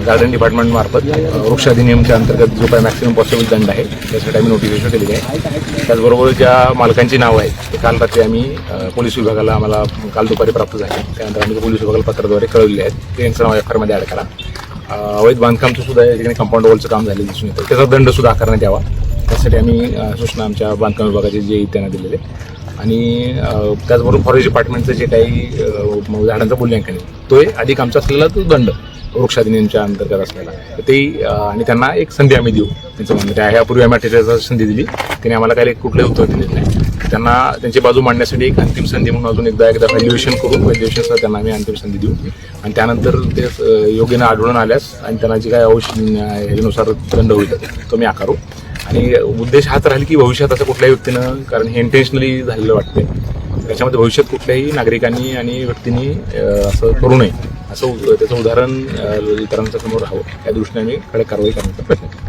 Garden department मार्फत वृक्ष अधिनियमच्या अंतर्गत जो काही मॅक्सिमम पॉसिबल दंड आहे त्यासाठी आम्ही नोटिफिकेशन केलेली आहे. त्याचबरोबर ज्या मालकांची नावं आहेत ते काल रात्री आम्ही पोलीस विभागाला आम्हाला काल दुपारी प्राप्त झाले. त्यानंतर आम्ही पोलीस विभागाला पत्राद्वारे कळवले आहेत. त्यांचं नाव FIR मध्ये ॲड करा. अवैध बांधकामचं सुद्धा या ठिकाणी कंपाऊंड वॉलचं काम झालेलं दिसून येतं. त्याचा दंड सुद्धा आकारण्यात यावा त्यासाठी आम्ही सूचना आमच्या बांधकाम विभागाचे जे त्यांना दिलेले आणि त्याचबरोबर फॉरेस्ट डिपार्टमेंटचं जे काही झाडांचं मूल्यांकन आहे तो अधिक आमचा असलेला तो दंड वृक्ष अधिनियमच्या अंतर्गत असलेला ते आणि त्यांना एक संधी आम्ही देऊ. त्यांचं म्हणणं आहे ह्यापूर्वी आम्ही 48 संधी दिली, त्याने आम्हाला काही कुठलंही उत्तर दिलेलं नाही. त्यांना त्यांची बाजू मांडण्यासाठी एक अंतिम संधी म्हणून अजून एकदा व्हॅल्युएशन करू. व्हॅल्युएशनचा त्यांना आम्ही अंतिम संधी देऊ आणि त्यानंतर ते योग्य आढळून आल्यास आणि त्यांना जे काय ह्याच्यानुसार दंड होईल तो मी आकारू. आणि उद्देश हाच राहील की भविष्यात असं कुठल्याही व्यक्तीनं, कारण हे इंटेन्शनली झालेलं वाटते, त्याच्यामध्ये भविष्यात कुठल्याही नागरिकांनी आणि व्यक्तींनी असं करू नये असं त्याचं उदाहरण इतरांच्या समोर राहावं या दृष्टीने आम्ही कडक कारवाई करण्याचा प्रयत्न करतो.